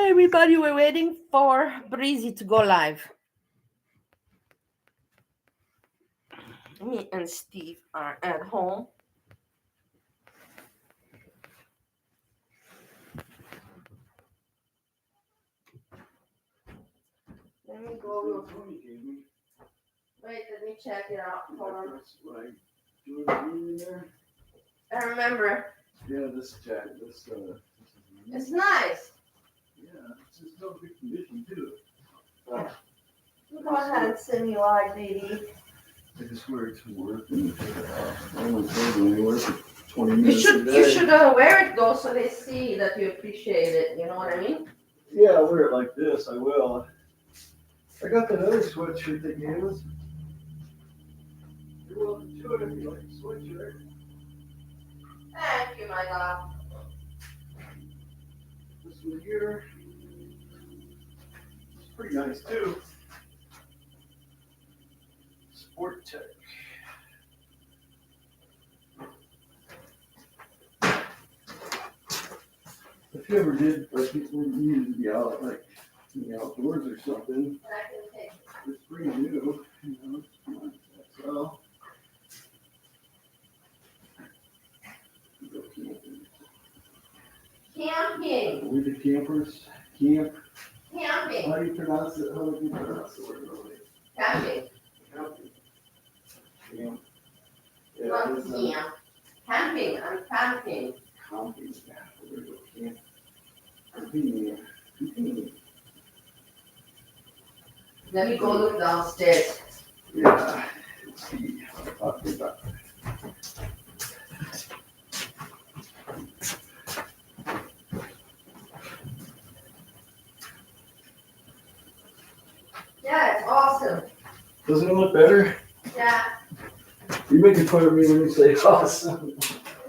Everybody, we're waiting for Breezy to go live. Me and Steve are at home. Let me go. Wait, let me check it out. Hold on. I remember. Yeah, this jacket, It's nice. Yeah, it's just no good condition too. Go ahead, send me live, baby. I just wear it to work and take it off. I only go anywhere for 20 minutes a day. You should wear it though, so they see that you appreciate it. You know what I mean? Yeah, I'll wear it like this. I will. I got that other sweatshirt they gave us. You're welcome to it if you like a sweatshirt. Thank you, my love. This one here. It's pretty nice too. Sport Tech. If you ever did, like, you needed to be out, like, in the outdoors or something, it's pretty new, you know. So, Camping. we the campers, camp. Camping. How do you pronounce it? How do you pronounce the word really? Camping. Camping. Camp. Yeah, Not it's camp. Camping. I'm camping. camping. Yeah, we're gonna go camp. Camping. Camping. Let me go look downstairs. Yeah. Let's see. I'll talk about it. Yeah, it's awesome. Doesn't it look better? Yeah. You're making fun of me when you say awesome.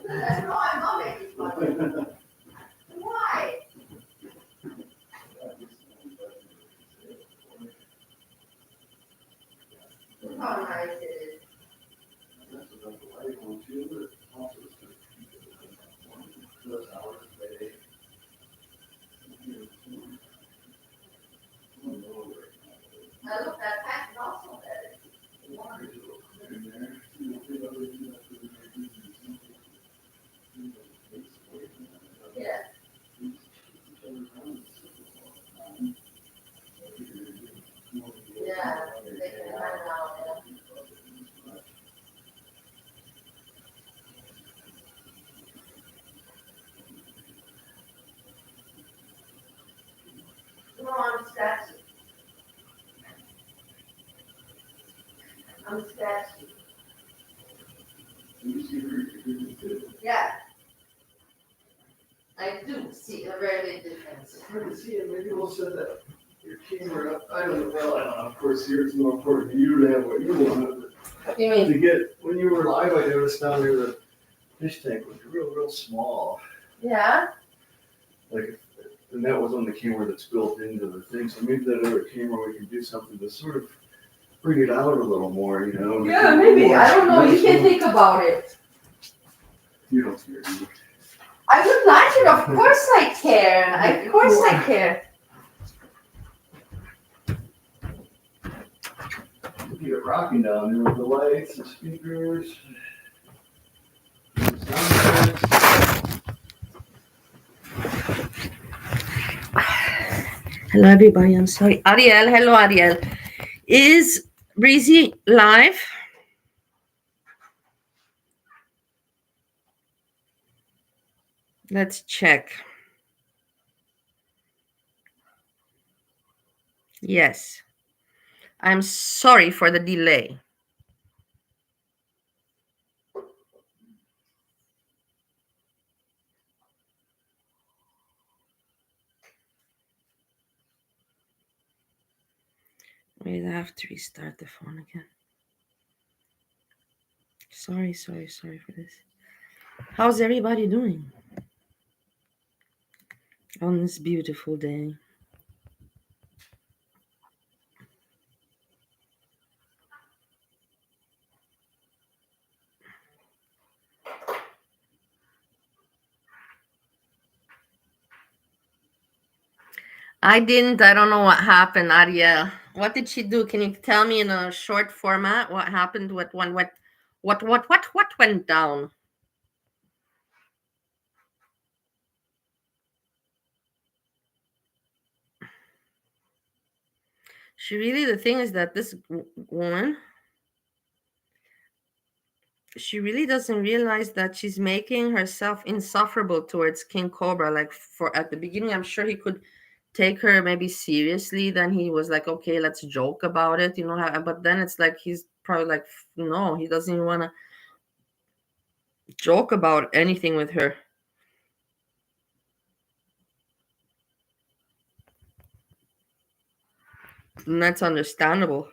No, I'm not making fun of you. Why? Look how nice it is. I look at that and also better. Yeah. Yeah. They can run out there. No, I'm scratchy. I'm scratchy. Yeah. I do see a very big difference. Hard to see it. Maybe we'll set that your camera up. I don't know. Well, I don't know. Of course, here it's more important to you to have what you want. What do you mean? To get when you were live, I noticed down there the fish tank was real small. Yeah. Like, and that was on the camera that's built into the thing. So maybe that other camera we can do something to sort of bring it out a little more. You know? Yeah, maybe. I don't know. You can think about it. You don't care, do you? I would like it. Of course I care. Of course I care. Keep it rocking down there with the lights, the speakers, the sound effects. Hello, everybody. I'm sorry. Ariel. Hello, Ariel. Is Breezy live? Let's check. Yes. I'm sorry for the delay. Wait, I have to restart the phone again. Sorry for this. How's everybody doing on this beautiful day? I didn't. I don't know what happened, Ariel. What did she do? Can you tell me in a short format what happened? What went down? She really, the thing is that this woman, she really doesn't realize that she's making herself insufferable towards King Cobra. Like, for at the beginning, I'm sure he could take her maybe seriously. Then he was like, okay, let's joke about it, but then it's like he's probably like, no, he doesn't even want to joke about anything with her. And that's understandable.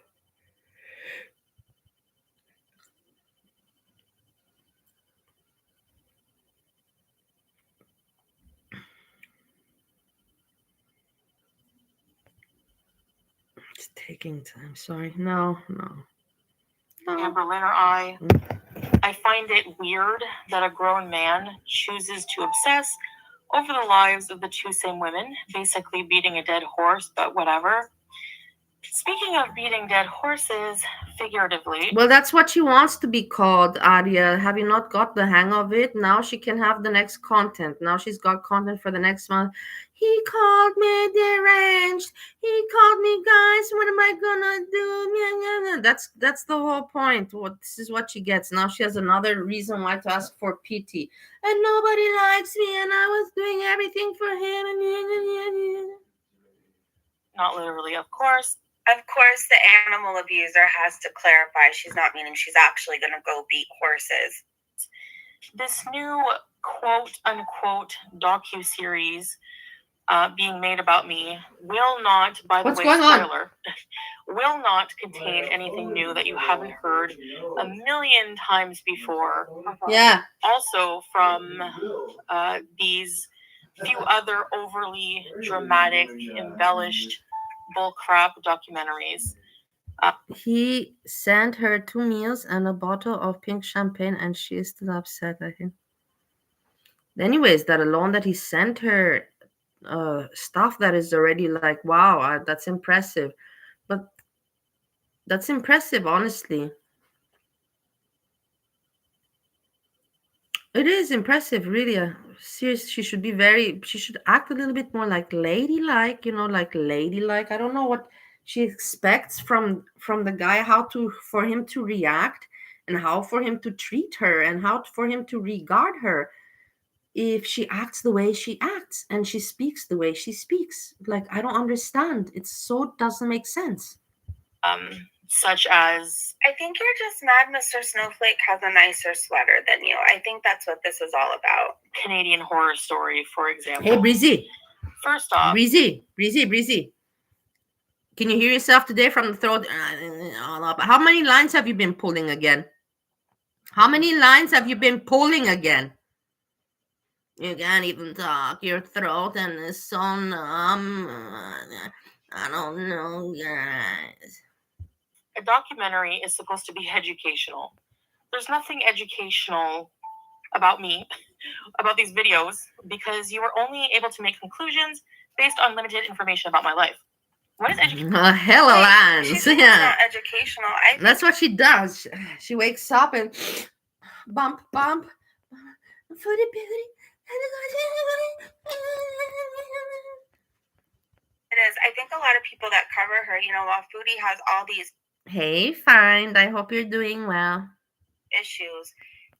It's taking time. Sorry. No. And Berliner, I find it weird that a grown man chooses to obsess over the lives of the two same women, basically beating a dead horse, but whatever. Speaking of beating dead horses, figuratively. Well, that's what she wants to be called, Aria. Have you not got the hang of it? Now she can have the next content. Now she's got content for the next month. He called me deranged. He called me, guys. What am I gonna do? That's the whole point. This is what she gets. Now she has another reason why to ask for pity. And nobody likes me, and I was doing everything for him. Not literally, of course. Of course, the animal abuser has to clarify she's not meaning she's actually going to go beat horses. This new quote-unquote docu-series being made about me will not, by the way, spoiler, will not contain anything new that you haven't heard a million times before. Yeah. Also from these few other overly dramatic, embellished bullcrap documentaries. He sent her 2 meals and a bottle of pink champagne, and she is still upset, I think. Anyways, that alone that he sent her stuff that is already like, wow, that's impressive. But that's impressive, honestly. It is impressive, really. Seriously, she should act a little bit more like ladylike, like ladylike. I don't know what she expects from the guy, for him to react and how for him to treat her and how for him to regard her if she acts the way she acts and she speaks the way she speaks. Like, I don't understand. Doesn't make sense. Such as, I think you're just mad Mr. Snowflake has a nicer sweater than you. I think that's what this is all about. Canadian Horror Story, for example. Hey, Breezy. First off, Breezy. Can you hear yourself today from the throat? How many lines have you been pulling again? You can't even talk. Your throat and is so numb. I don't know, guys. A documentary is supposed to be educational. There's nothing educational about me, about these videos, because you were only able to make conclusions based on limited information about my life. What is educational? Hella lines. It's not educational. That's what she does. She wakes up and bump. It is. I think a lot of people that cover her, while Foodie has all these fine. I hope you're doing well. Issues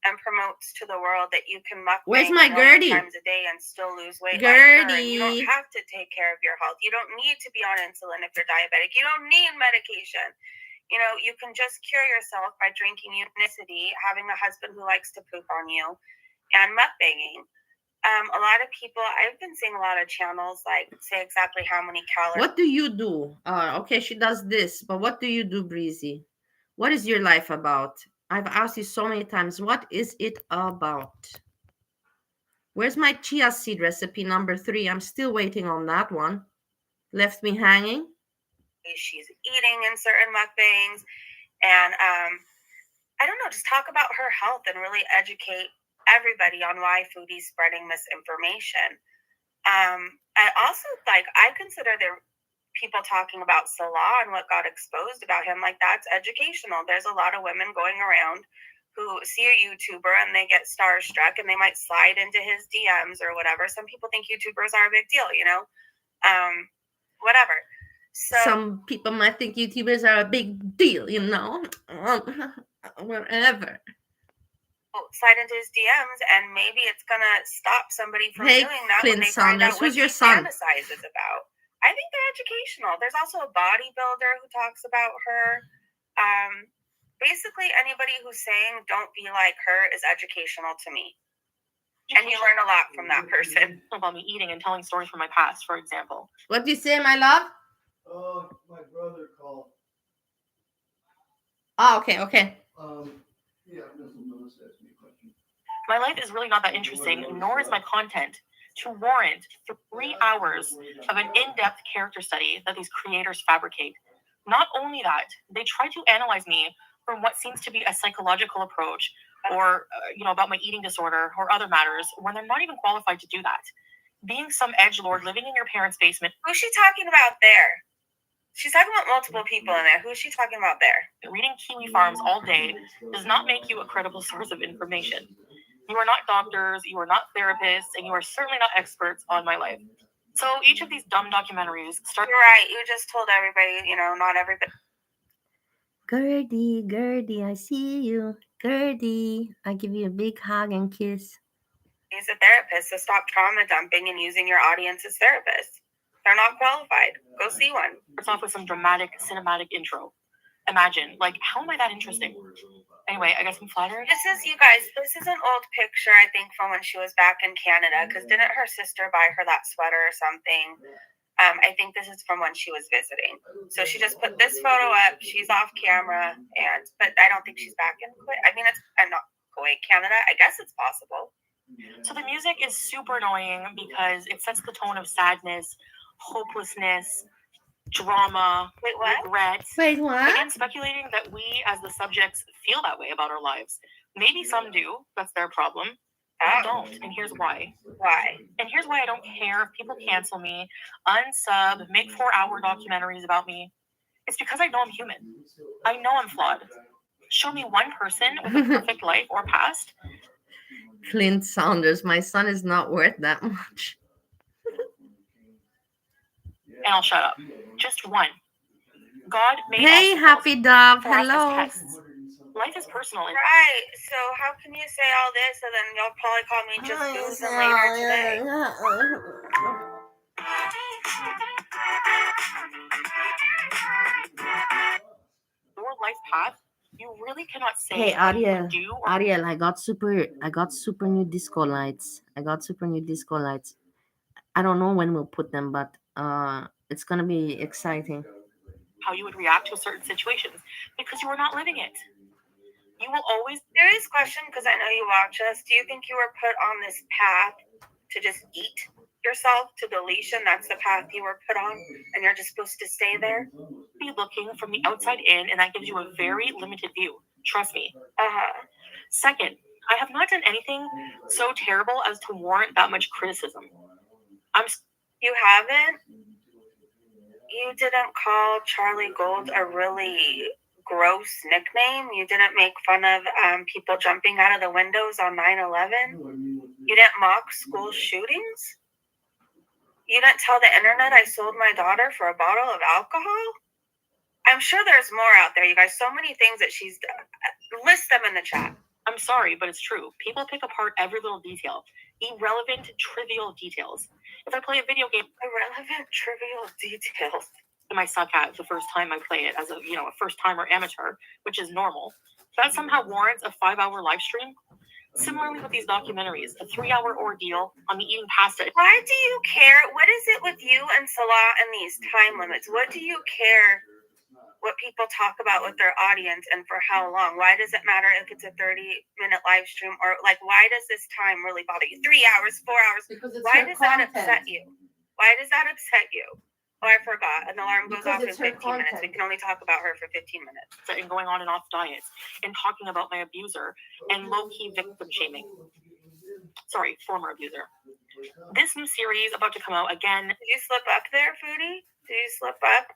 and promotes to the world that you can mukbang Where's my Gertie? times a day and still lose weight. Gertie. You don't have to take care of your health. You don't need to be on insulin if you're diabetic. You don't need medication. You can just cure yourself by drinking unicity, having a husband who likes to poop on you, and mukbanging. A lot of people, I've been seeing a lot of channels like say exactly how many calories. What do you do? Okay, she does this, but what do you do, Breezy? What is your life about? I've asked you so many times, what is it about? Where's my chia seed recipe number 3? I'm still waiting on that one. Left me hanging. She's eating in certain mukbangs, and I don't know, just talk about her health and really educate everybody on why Foodie's spreading misinformation. I also I consider there people talking about Salah and what got exposed about him, like that's educational. There's a lot of women going around who see a YouTuber and they get starstruck and they might slide into his DMs or whatever. Some people think YouTubers are a big deal, whatever. So Some people might think YouTubers are a big deal, whatever. slide into his DMs and maybe it's gonna stop somebody from Hey, doing that Clint when they find Saunders, out what who's your he son? fantasizes about. I think they're educational. There's also a bodybuilder who talks about her. Basically, anybody who's saying don't be like her is educational to me. And you learn a lot from that person. About me eating and telling stories from my past, for example. What do you say, my love? Oh, my brother called. Oh, okay. Yeah, Melissa asked me a question. My life is really not that interesting, nor is my content to warrant 3 hours of an in-depth character study that these creators fabricate. Not only that, they try to analyze me from what seems to be a psychological approach or, about my eating disorder or other matters when they're not even qualified to do that. Being some edgelord living in your parents' basement. Who's she talking about there? She's talking about multiple people in there. Who's she talking about there? Reading Kiwi Farms all day does not make you a credible source of information. You are not doctors, you are not therapists, and you are certainly not experts on my life. So each of these dumb documentaries start. You're right. You just told everybody, not everybody. Gertie, I see you. Gertie, I give you a big hug and kiss. He's a therapist, so stop trauma dumping and using your audience as therapists. They're not qualified. Go see one. Starts off with some dramatic cinematic intro. Imagine, how am I that interesting? Anyway, I guess I'm flattered. This is an old picture, I think, from when she was back in Canada, because didn't her sister buy her that sweater or something? I think this is from when she was visiting. So she just put this photo up. She's off camera, but I don't think she's back in Kuwait. I mean, I'm not Kuwait, Canada. I guess it's possible. So the music is super annoying because it sets the tone of sadness, hopelessness, drama, regret. Wait, what? Again, speculating that we as the subjects feel that way about our lives. Maybe some do. That's their problem. I don't, and here's why. Why? And here's why I don't care if people cancel me, unsub, make 4-hour documentaries about me. It's because I know I'm human. I know I'm flawed. Show me one person with a perfect life or past. Clint Saunders, my son is not worth that much. And I'll shut up. Just one. God made Hey, obstacles happy dove. for us as Hello. tests. Life is personal. Right. So how can you say all this and then you'll probably call me just boozing later today? Your life path, you really cannot say. Hey, what you Ariel. would do or Ariel, I got super new disco lights. I don't know when we'll put them, but it's gonna be exciting. how you would react to certain situations because you are not living it. You will always. Serious question, because I know you watch us. Do you think you were put on this path to just eat yourself to deletion? That's the path you were put on, and you're just supposed to stay there? Be looking from the outside in, and that gives you a very limited view. Trust me. Second, I have not done anything so terrible as to warrant that much criticism. You haven't? You didn't call Charlie Gold a really gross nickname? You didn't make fun of people jumping out of the windows on 9/11? You didn't mock school shootings? You didn't tell the internet I sold my daughter for a bottle of alcohol? I'm sure there's more out there, you guys. So many things that she's done. List them in the chat. I'm sorry, but it's true. People pick apart every little detail. Irrelevant, trivial details. If I play a video game, Irrelevant, trivial details. I might suck at the first time I play it as a first-timer amateur, which is normal. That somehow warrants a 5-hour live stream. Similarly with these documentaries, a 3-hour ordeal on me eating pasta. Why do you care? What is it with you and Salah and these time limits? What do you care what people talk about with their audience and for how long? Why does it matter if it's a 30-minute live stream or why does this time really bother you? 3 hours, 4 hours? Because Why does that upset you? Why does that upset you? Oh, I forgot. An alarm goes off in 15 minutes. We can only talk about her for 15 minutes. And going on and off diets and talking about my abuser and low-key victim shaming. Sorry, former abuser. This new series about to come out again. Did you slip up there, Foodie? Did you slip up?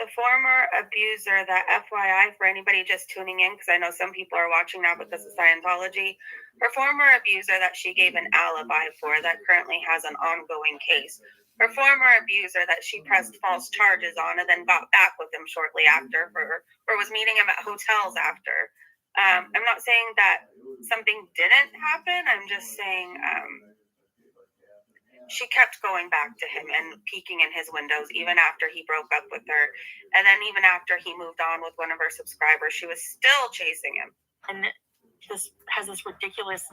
The former abuser, that FYI for anybody just tuning in, because I know some people are watching now because of Scientology, her former abuser that she gave an alibi for that currently has an ongoing case. Her former abuser that she pressed false charges on and then got back with him shortly after, or was meeting him at hotels after. I'm not saying that something didn't happen. I'm just saying she kept going back to him and peeking in his windows even after he broke up with her. And then even after he moved on with one of her subscribers, she was still chasing him. And this has this ridiculous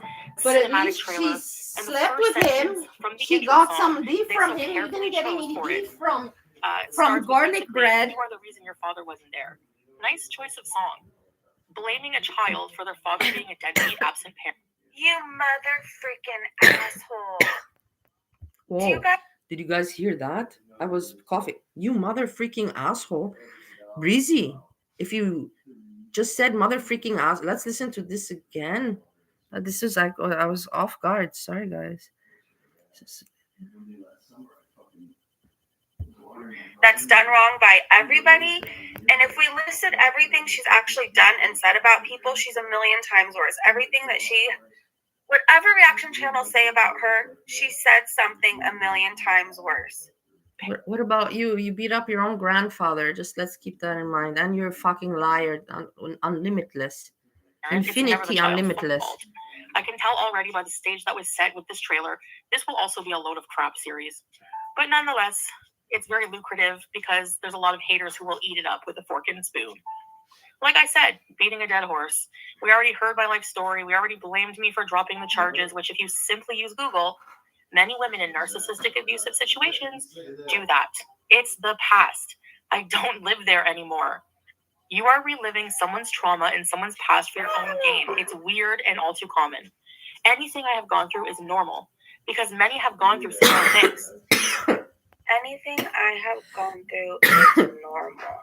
But at cinematic least trailer. she And the slept first with him. sentence from the She intro got song, some beef they from so him. You carefully didn't get chose any for beef it. from Starts with garlic basically, bread. You are the reason your father wasn't there. Nice choice of song. Blaming a child for their father being a deadbeat absent parent. You mother freaking asshole. Whoa. Did you guys hear that? I was coughing. You mother freaking asshole. Breezy, if you just said mother freaking ass, let's listen to this again. This is like, I was off guard. Sorry, guys. That's done wrong by everybody. And if we listed everything she's actually done and said about people, she's a million times worse. Everything that whatever reaction channels say about her, she said something a million times worse. What about you? You beat up your own grandfather. Just let's keep that in mind. And you're a fucking liar, unlimitless. Infinity unlimitless. I can tell already by the stage that was set with this trailer, this will also be a load of crap series. But nonetheless, it's very lucrative because there's a lot of haters who will eat it up with a fork and spoon. Like I said, beating a dead horse. We already heard my life story. We already blamed me for dropping the charges, which if you simply use Google, many women in narcissistic abusive situations do that. It's the past. I don't live there anymore. You are reliving someone's trauma and someone's past for your own gain. It's weird and all too common. Anything I have gone through is normal because many have gone through similar things. Anything I have gone through is normal.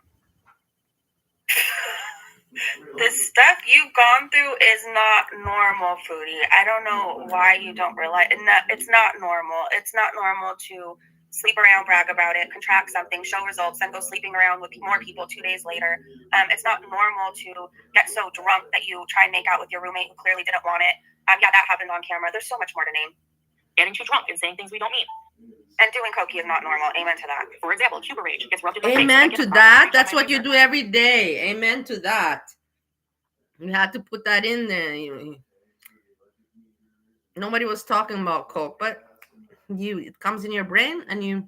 The stuff you've gone through is not normal, Foodie. I don't know why you don't realize it's not normal. It's not normal to sleep around, brag about it, contract something, show results, then go sleeping around with more people 2 days later. It's not normal to get so drunk that you try and make out with your roommate who clearly didn't want it. Yeah, that happened on camera. There's so much more to name. Getting too drunk and saying things we don't mean. And doing coke is not normal. Amen to that. For example, Cuba rage gets rubbed in the face. Amen to that. That's what you do every day. Amen to that. You had to put that in there. Nobody was talking about coke, but it comes in your brain and you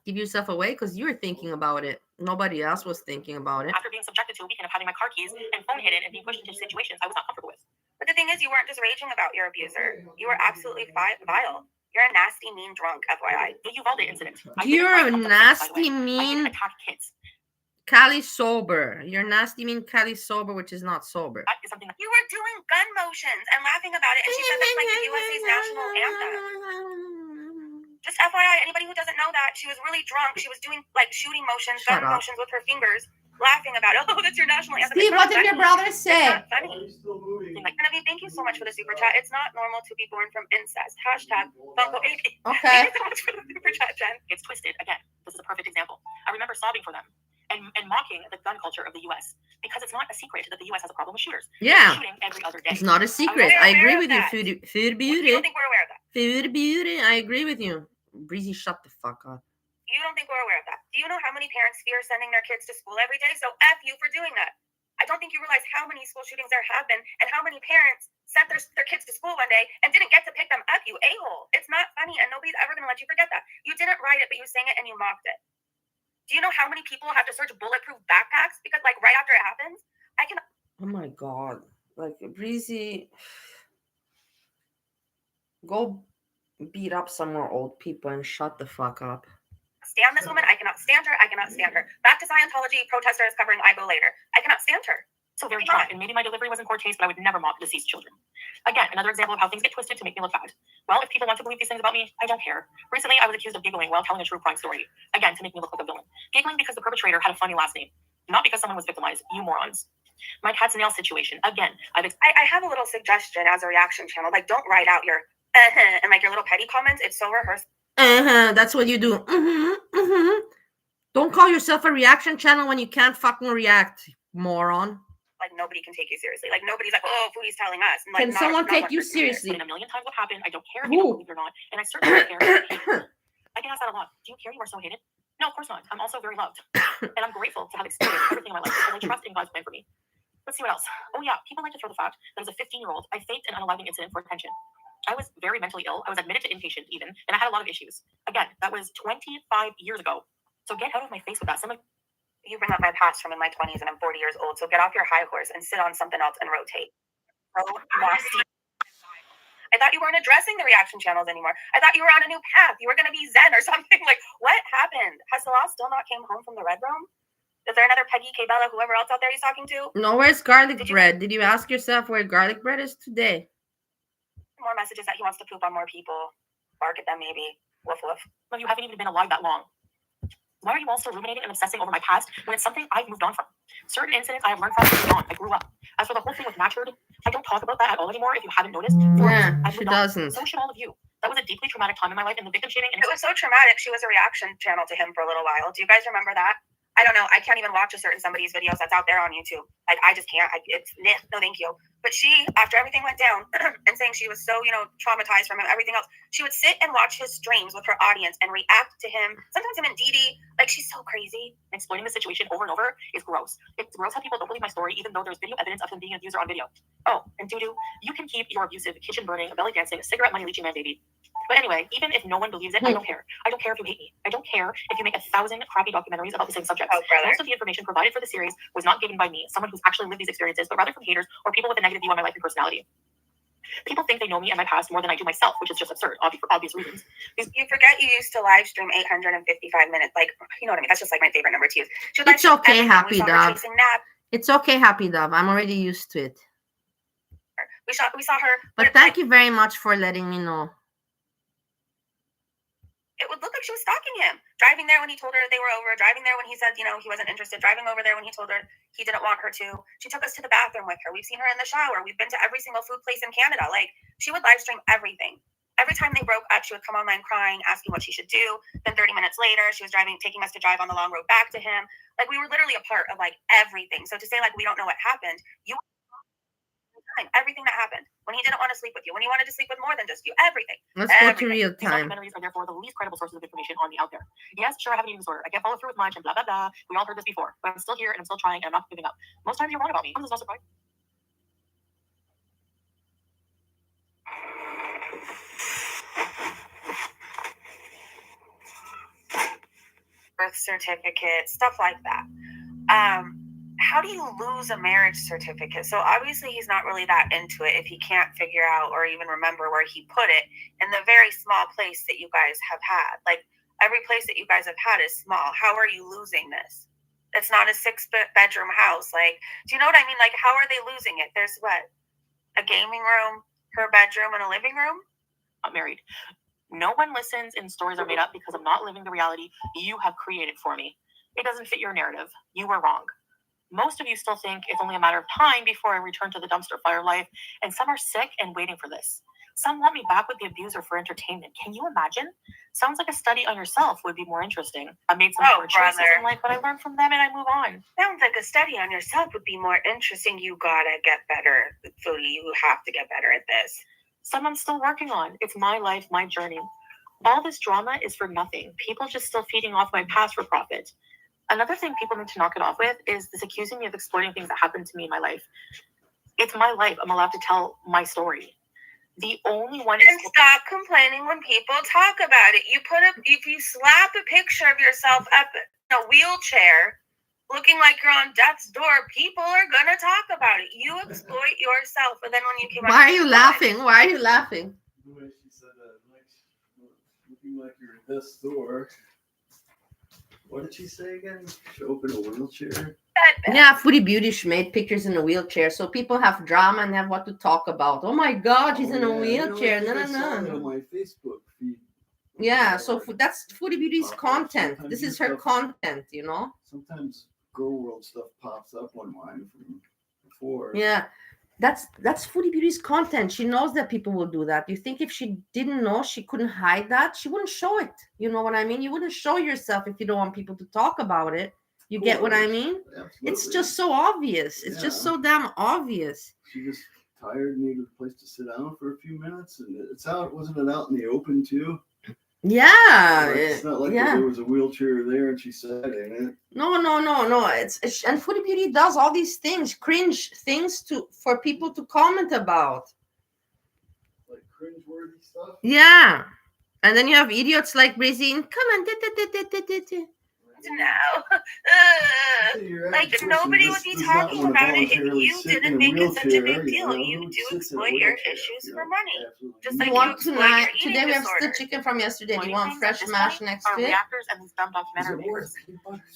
give yourself away because you're thinking about it. Nobody else was thinking about it. After being subjected to a weekend of having my car keys and phone hidden and being pushed into situations I was not comfortable with. But the thing is, you weren't just raging about your abuser. You were absolutely vile. You're a nasty, mean drunk, FYI. The Uvalde incident. You're a nasty, mean. I didn't attack kids. Cali sober. You're nasty, mean Cali sober, which is not sober. That is something that you were doing gun motions and laughing about it, and she said that's like the USA's national anthem. Just FYI, anybody who doesn't know that, she was really drunk. She was doing like shooting motions, gun motions with her fingers, laughing about it. Oh, that's your national anthem. Steve, what did your brother say? It's not funny. Genevieve, thank you so much for the super chat. It's not normal to be born from incest. Hashtag Bunko 80. Okay. Thank you so much for the super chat, Jen. It's twisted. Again, this is a perfect example. I remember sobbing for them and mocking the gun culture of the U.S. because it's not a secret that the U.S. has a problem with shooters. Yeah. Shooting every other day. It's not a secret. I agree with you, Food Beauty. You don't think we're aware of that? Food Beauty, I agree with you. Breezy, shut the fuck up. You don't think we're aware of that? Do you know how many parents fear sending their kids to school every day? So F you for doing that. I don't think you realize how many school shootings there have been and how many parents sent their kids to school one day and didn't get to pick them up, you a-hole. It's not funny and nobody's ever going to let you forget that. You didn't write it, but you sang it and you mocked it. Do you know how many people have to search bulletproof backpacks? Because like right after it happens, Oh my God. Like Breezy, go beat up some more old people and shut the fuck up. Stand this woman. I cannot stand her. I cannot stand her. Back to Scientology. Protester is covering I Go Later. I cannot stand her. So very drunk, and maybe my delivery was in poor taste, but I would never mock deceased children. Again, another example of how things get twisted to make me look bad. Well, if people want to believe these things about me, I don't care. Recently, I was accused of giggling while telling a true crime story. Again, to make me look like a villain. Giggling because the perpetrator had a funny last name. Not because someone was victimized. You morons. My cat's nail situation. Again, I have a little suggestion as a reaction channel. Like, don't write out your and like your little petty comments, it's so rehearsed. That's what you do. Don't call yourself a reaction channel when you can't fucking react, moron. Like nobody can take you seriously. Like nobody's like, oh, Foodie's telling us. And, like, Can someone take you seriously? A million times what happened. I don't care if you don't believe it or not, and I certainly don't care. I get asked that a lot. Do you care you are so hated? No, of course not. I'm also very loved, and I'm grateful to have experienced everything in my life because I trust in God's plan for me. Let's see what else. Oh yeah, people like to throw the fact that as a 15-year-old, I faked an unaliving incident for attention. I was very mentally ill. I was admitted to inpatient even, and I had a lot of issues. Again, that was 25 years ago. So get out of my face with that. You bring up my past from in my 20s and I'm 40 years old. So get off your high horse and sit on something else and rotate. I thought you weren't addressing the reaction channels anymore. I thought you were on a new path. You were going to be Zen or something. Like, what happened? Has Salah still not came home from the Red Room? Is there another Peggy, K Bella, whoever else out there he's talking to? No, where's garlic bread? Did you ask yourself where garlic bread is today? More messages that he wants to poop on more people. Bark at them, maybe. Woof, woof. Well, you haven't even been alive that long. Why are you all still ruminating and obsessing over my past when it's something I've moved on from? Certain incidents I have learned from moved on. I grew up. As for the whole thing with matured, I don't talk about that at all anymore. If you haven't noticed, yeah, she doesn't. So should all of you. That was a deeply traumatic time in my life, and the victim shaming. It was so traumatic. She was a reaction channel to him for a little while. Do you guys remember that? I don't know. I can't even watch a certain somebody's videos that's out there on YouTube. Like, I just can't. It's no, thank you. But she, after everything went down, and saying she was so, traumatized from him, everything else, she would sit and watch his streams with her audience and react to him. Sometimes him and Dee Dee, like, she's so crazy. Exploiting the situation over and over is gross. It's gross how people don't believe my story, even though there's video evidence of him being an abuser on video. Oh, and Doo-Doo, you can keep your abusive, kitchen burning, belly dancing, cigarette money leeching man baby. But anyway, even if no one believes it, I don't care. I don't care if you hate me. I don't care if you make 1,000 crappy documentaries about the same subject. Oh, most of the information provided for the series was not given by me, someone who's actually lived these experiences, but rather from haters or people with a negative view on my life and personality. People think they know me and my past more than I do myself, which is just absurd, for obvious reasons. You forget you used to live stream 855 minutes. Like, you know what I mean? That's just like my favorite number to use. It's okay, Happy Dove. It's okay, Happy Dove. I'm already used to it. We saw her. But thank you very much for letting me know. It would look like she was stalking him. Driving there when he told her they were over. Driving there when he said, he wasn't interested. Driving over there when he told her he didn't want her to. She took us to the bathroom with her. We've seen her in the shower. We've been to every single food place in Canada. Like, she would live stream everything. Every time they broke up, she would come online crying, asking what she should do. Then 30 minutes later, she was taking us to drive on the long road back to him. Like, we were literally a part of, like, everything. So to say, like, we don't know what happened, everything that happened. When he didn't want to sleep with you, when he wanted to sleep with more than just you, everything. Let's go to real time. Documentaries are therefore the least credible sources of information on the out there. Yes, sure, I have an eating disorder. I can't follow through with much and blah, blah, blah. We all heard this before. But I'm still here and I'm still trying and I'm not giving up. Most times you're wrong about me. This is no surprise. Birth certificate, stuff like that. How do you lose a marriage certificate? So obviously he's not really that into it if he can't figure out or even remember where he put it in the very small place that you guys have had. Like, every place that you guys have had is small. How are you losing this? It's not a 6-bedroom house. Like, do you know what I mean? Like, how are they losing it? There's what? A gaming room, her bedroom, and a living room? I'm married. No one listens and stories are made up because I'm not living the reality you have created for me. It doesn't fit your narrative. You were wrong. Most of you still think it's only a matter of time before I return to the dumpster fire life, and some are sick and waiting for this. Some want me back with the abuser for entertainment. Can you imagine? Sounds like a study on yourself would be more interesting. I made some poor choices in life, but I learned from them and I move on. Sounds like a study on yourself would be more interesting. You gotta get better, Foodie. You have to get better at this. Some I'm still working on. It's my life, my journey. All this drama is for nothing. People just still feeding off my past for profit. Another thing people need to knock it off with is this accusing me of exploiting things that happened to me in my life. It's my life. I'm allowed to tell my story. The only one is... And stop complaining when people talk about it. If you slap a picture of yourself up in a wheelchair, looking like you're on death's door, people are gonna talk about it. You exploit yourself, and then when you came... Why are you laughing? Why are you laughing? The way she said that, like, looking like you're at this door. What did she say again? Show up in a wheelchair? Yeah, Foodie Beauty made pictures in a wheelchair, so people have drama and have what to talk about. Oh my God, she's in a wheelchair. No. I saw it on my Facebook feed. Yeah, so that's Foodie Beauty's content. This is her content, Sometimes Girl World stuff pops up on mine from before. Yeah. That's Foodie Beauty's content. She knows that people will do that. You think if she didn't know, she couldn't hide that? She wouldn't show it. You know what I mean? You wouldn't show yourself if you don't want people to talk about it. You get what I mean? Absolutely. It's just so obvious. It's just so damn obvious. She just tired, needed a place to sit down for a few minutes, and wasn't it out in the open too? Yeah. It's not like there was a wheelchair there and she sat in it. No. It's and Foodie Beauty does all these things, cringe things for people to comment about. Like cringe-worthy stuff? Yeah. And then you have idiots like Breezy and come on. No. Like nobody would be talking about it if you didn't make it such a big deal. You do exploit your issues for money. Just like you want you tonight? exploit your Today we eating have the disorder. chicken from yesterday. Do you want fresh This mash point next are to it? reactors and these dumb documentary makers.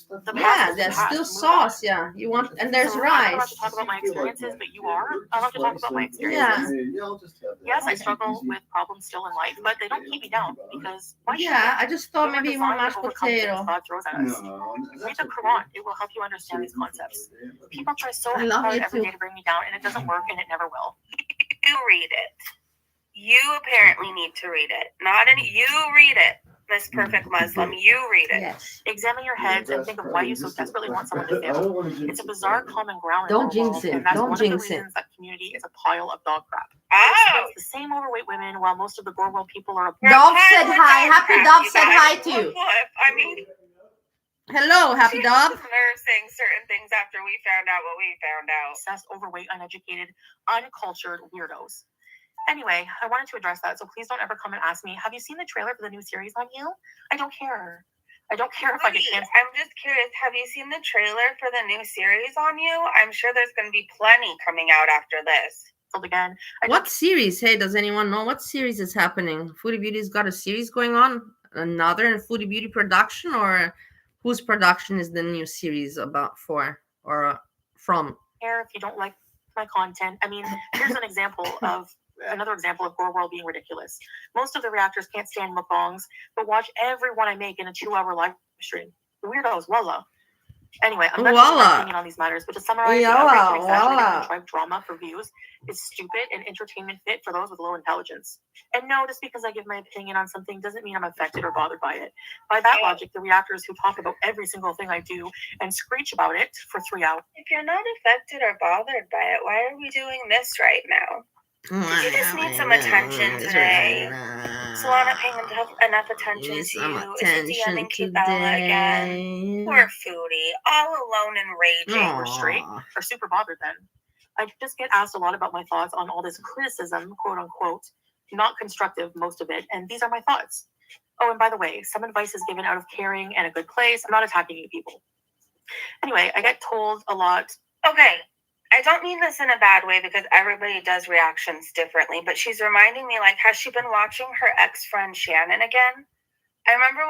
The Yeah, past is there's past. still Move sauce. Yeah, you want, and there's So I'm not allowed rice. to talk about my experiences, but you are allowed to talk about my experiences. Yeah. I'll just have that. Yes, I struggle with problems still in life, but they don't keep me down because why should Yeah, they? I just thought We were maybe you want designed mashed to overcome things potato. God throws at us. No, Read the Quran. It will help you understand these concepts. People try so I love hard you every too. day to bring me down, and it doesn't work, and it never will. You read it. You apparently need to read it. You read it, Miss Perfect Muslim. You read it. Yes. Examine your heads and think of why you so desperately want someone to fail. It's a bizarre common ground in Don't our jinx world, it. and that's Don't one of the jinx it. reasons that community is a pile of dog crap. It Oh, exploits the same overweight women, while most of the Gore World people are. Dove said hi. Happy Dove said hi to you. I mean, Hello, Happy she's Dove. nursing certain things after we found out what we found out. Obsessed, overweight, uneducated, uncultured weirdos. Anyway, I wanted to address that, so please don't ever come and ask me, have you seen the trailer for the new series on you? I don't care. I don't care if I get canceled. I'm just curious, have you seen the trailer for the new series on you? I'm sure there's going to be plenty coming out after this. Again, What series? Hey, does anyone know what series is happening? Foodie Beauty's got a series going on? Another Foodie Beauty production, or whose production is the new series about for or from? Care if you don't like my content. I mean, here's an example of another example of Gore World being ridiculous. Most of the reactors can't stand mukbangs, but watch every one I make in a 2-hour live stream. Weirdos, voila. Anyway, I'm not giving my opinion on these matters, but to summarize, the outrage and exaggerated contrived drama for views is stupid and entertainment fit for those with low intelligence. And no, just because I give my opinion on something doesn't mean I'm affected or bothered by it. By that logic, the reactors who talk about every single thing I do and screech about it for 3 hours. If you're not affected or bothered by it, why are we doing this right now? Did you just need some attention today? Solana paying enough attention to you? Is it DMing to Bella again? Poor Foodie, all alone and raging. Or straight or super bothered then. I just get asked a lot about my thoughts on all this criticism, quote unquote, not constructive, most of it, and these are my thoughts. Oh, and by the way, some advice is given out of caring and a good place. I'm not attacking you people. Anyway, I get told a lot. Okay, I don't mean this in a bad way because everybody does reactions differently, but she's reminding me, like, has she been watching her ex-friend Shannon again? I remember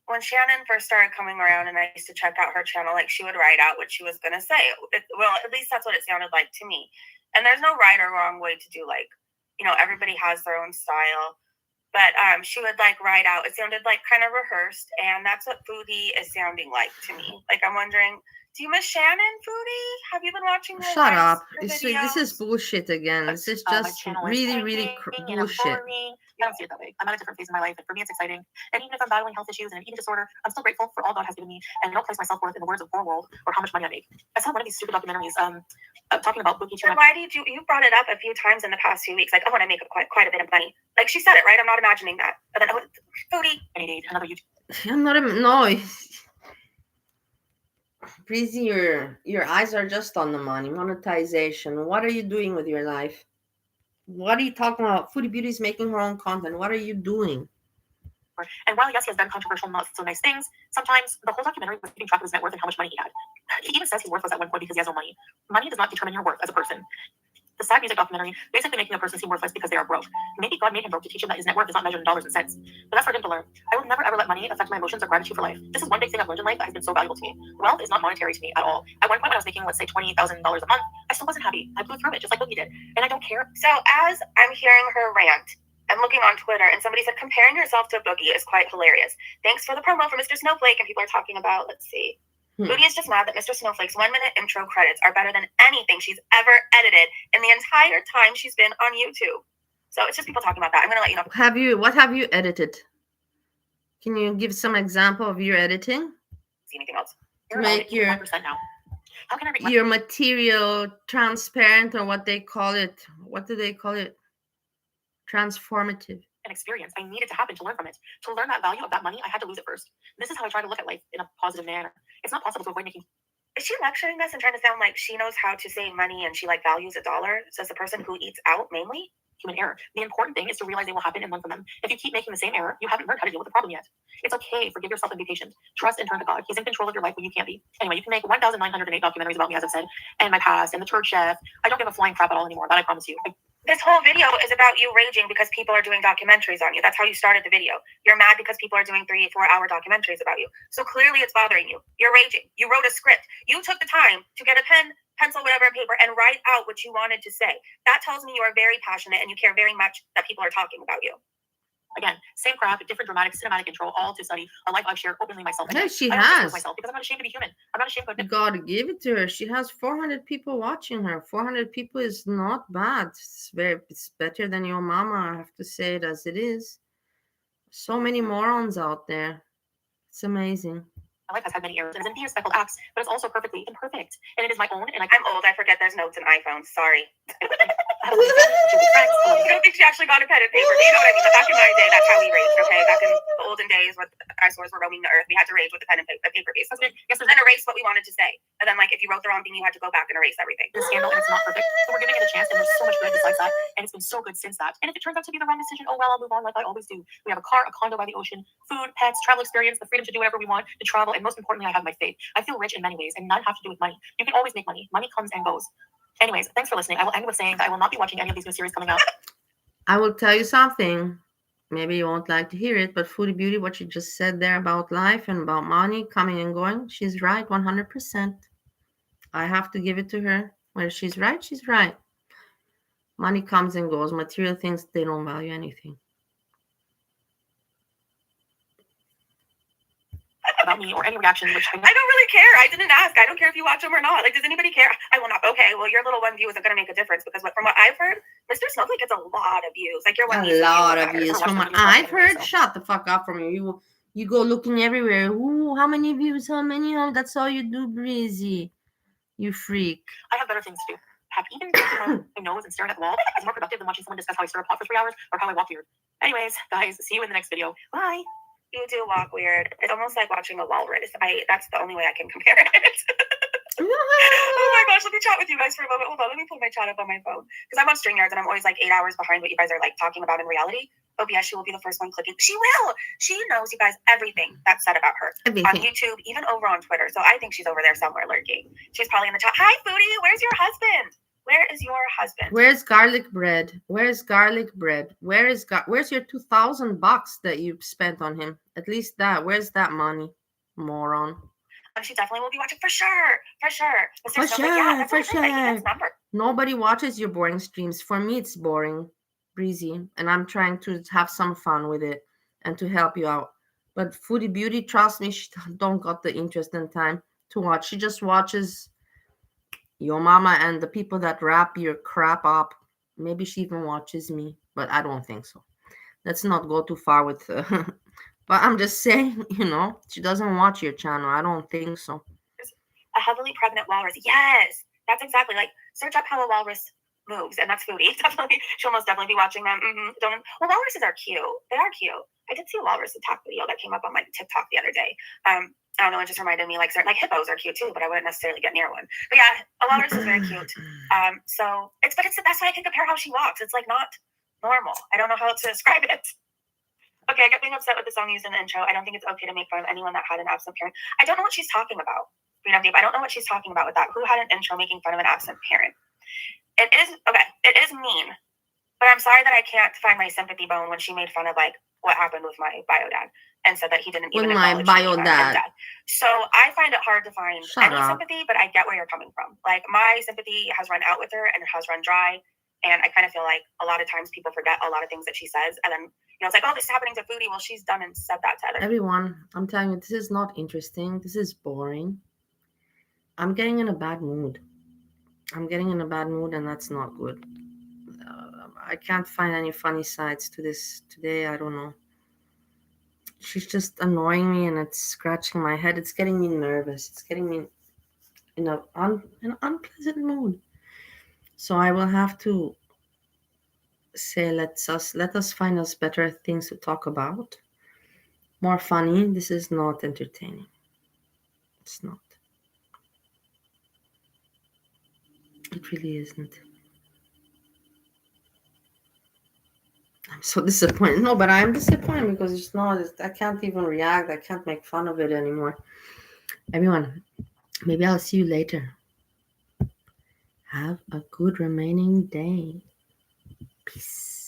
when Shannon first started coming around and I used to check out her channel, like, she would write out what she was going to say. Well, at least that's what it sounded like to me. And there's no right or wrong way to do, like, everybody has their own style. But she would, like, write out. It sounded, like, kind of rehearsed, and that's what Foodie is sounding like to me. Like, I'm wondering, do you miss Shannon, Foodie? Have you been watching her Shut up. her This videos? is bullshit again. This is just really, really bullshit. I don't see it that way. I'm at a different phase in my life, and for me, it's exciting. And even if I'm battling health issues and an eating disorder, I'm still grateful for all God has given me, and I don't place my self-worth in the words of Gore World or how much money I make. I saw one of these stupid documentaries talking about bookie. Then why did you brought it up a few times in the past few weeks? Like, oh, and I make quite a bit of money. Like, she said it, right? I'm not imagining that. But then, Foodie. I need another YouTube. I'm not no. Breezy, your eyes are just on the money, monetization. What are you doing with your life? What are you talking about? Foodie Beauty is making her own content. What are you doing? And while yes, he has done controversial, not so nice things, sometimes the whole documentary was keeping track of his net worth and how much money he had. He even says he's worthless at one point because he has no money. Money does not determine your worth as a person. The sad music documentary basically making a person seem worthless because they are broke. Maybe God made him broke to teach him that his net worth is not measured in dollars and cents. But that's for him to learn. I will never ever let money affect my emotions or gratitude for life. This is one big thing I've learned in life that has been so valuable to me. Wealth is not monetary to me at all. At one point when I was making, let's say, $20,000 a month, I still wasn't happy. I blew through it just like Boogie did. And I don't care. So as I'm hearing her rant, I'm looking on Twitter and somebody said comparing yourself to Boogie is quite hilarious. Thanks for the promo for Mr. Snowflake. And people are talking about, let's see. Foodie is just mad that Mr. Snowflake's 1-minute intro credits are better than anything she's ever edited in the entire time she's been on YouTube. So it's just people talking about that. I'm going to let you know. What have you edited? Can you give some example of your editing? See anything else? To make your now. How can I your material transparent, or what they call it? What do they call it? Transformative. An experience. I needed to happen to learn from it. To learn that value of that money, I had to lose it first. This is how I try to look at life in a positive manner. It's not possible to avoid making. Is she lecturing us and trying to sound like she knows how to save money and she like values a dollar? Says the person who eats out mainly? Human error. The important thing is to realize they will happen and learn from them. If you keep making the same error, you haven't learned how to deal with the problem yet. It's okay. Forgive yourself and be patient. Trust and turn to God. He's in control of your life when you can't be. Anyway, you can make 1,908 documentaries about me, as I've said, and my past, and the church chef. I don't give a flying crap at all anymore. That I promise you. This whole video is about you raging because people are doing documentaries on you. That's how you started the video. You're mad because people are doing 3-4 hour documentaries about you. So clearly it's bothering you. You're raging. You wrote a script. You took the time to get a pen, pencil, whatever, and paper, and write out what you wanted to say. That tells me you are very passionate and you care very much that people are talking about you. Again, same crap, different dramatic, cinematic intro, all to study a life I've shared openly myself. Yeah, she I has. Myself because I'm not ashamed to be human. I'm not ashamed to admit. You gotta give it to her. She has 400 people watching her. 400 people is not bad. It's better than your mama. I have to say it as it is. So many morons out there. It's amazing. My life has had many errors and is in speckled acts, but it's also perfectly imperfect. And it is my own. And I'm old. I forget there's notes in iPhones. Sorry. I don't think she actually got a pen and paper. But you know what I mean? But back in my day, that's how we raged, okay? Back in the olden days when dinosaurs were roaming the earth, we had to rage with the pen and paper base. Yes, and then erase what we wanted to say. And then, like, if you wrote the wrong thing, you had to go back and erase everything. The scandal, and it's not perfect. So we're giving it a chance, and there's so much good besides that. And it's been so good since that. And if it turns out to be the wrong decision, oh well, I'll move on like I always do. We have a car, a condo by the ocean, food, pets, travel experience, the freedom to do whatever we want, to travel, and most importantly, I have my faith. I feel rich in many ways, and none have to do with money. You can always make money. Money comes and goes. Anyways, thanks for listening. I will end with saying that I will not be watching any of these new series coming out. I will tell you something. Maybe you won't like to hear it, but Foodie Beauty, what you just said there about life and about money coming and going, she's right 100%. I have to give it to her. Where she's right, she's right. Money comes and goes. Material things, they don't value anything. About me or any reaction, which I don't really care. I didn't ask. I don't care if you watch them or not. Like, does anybody care? I will not. Okay, well, your little one view isn't going to make a difference because from what I've heard, Mr. Snowflake gets a lot of views. Like, your one a lot of views. From what I've heard, shut the fuck up from you. You go looking everywhere. Ooh, how many views? How many? Oh, that's all you do, Breezy. You freak. I have better things to do. Heck, even my nose and staring at the wall is more productive than watching someone discuss how I stir a pot for 3 hours or how I walk weird. Anyways, guys, see you in the next video. Bye. You do walk weird. It's almost like watching a walrus. That's the only way I can compare it. Oh my gosh, let me chat with you guys for a moment. Hold on, let me pull my chat up on my phone. Because I'm on StreamYards and I'm always like 8 hours behind what you guys are like talking about in reality. Oh yes, she will be the first one clicking. She will. She knows, you guys, everything that's said about her. Everything. On YouTube, even over on Twitter. So I think she's over there somewhere lurking. She's probably in the chat. Hi, Foodie, where's your husband? Where is your husband? Where's garlic bread? Where's garlic bread? Where's your $2,000 that you spent on him? At least that. Where's that money, moron? She definitely will be watching for sure. For sure. For sure. Nobody watches your boring streams. For me, it's boring, Breezy, and I'm trying to have some fun with it and to help you out. But Foodie Beauty, trust me, she don't got the interest and time to watch. She just watches your mama and the people that wrap your crap up. Maybe she even watches me, but I don't think so. Let's not go too far with but I'm just saying, she doesn't watch your channel. I don't think so. A heavily pregnant walrus. Yes, that's exactly, like, search up how a walrus moves, and that's Foodie. Definitely, she'll most definitely be watching them. Well, walruses are cute. They are cute. I did see a walrus attack video that came up on my TikTok the other day. I don't know, it just reminded me, like, certain, like, hippos are cute too, but I wouldn't necessarily get near one. But yeah, a walrus is very cute. So it's the best way I can compare how she walks. It's like not normal. I don't know how to describe it. Okay, I get being upset with the song used in the intro. I don't think it's okay to make fun of anyone that had an absent parent. I don't know what she's talking about. Freedom Deep. I don't know what she's talking about with that. Who had an intro making fun of an absent parent? It is mean. But I'm sorry that I can't find my sympathy bone when she made fun of, like, what happened with my bio dad and said that he didn't even acknowledge my bio dad. So I find it hard to find any sympathy, but I get where you're coming from. Like, my sympathy has run out with her and it has run dry. And I kind of feel like a lot of times people forget a lot of things that she says. And then, it's like, oh, this is happening to Foodie. Well, she's done and said that to other. Everyone, I'm telling you, this is not interesting. This is boring. I'm getting in a bad mood. And that's not good. I can't find any funny sides to this today. I don't know. She's just annoying me and it's scratching my head. It's getting me nervous. It's getting me in an unpleasant mood. So I will have to say let us find us better things to talk about. More funny. This is not entertaining. It's not. It really isn't. I'm so disappointed. No, but I'm disappointed because it's not. I can't even react. I can't make fun of it anymore. Everyone, maybe I'll see you later. Have a good remaining day. Peace.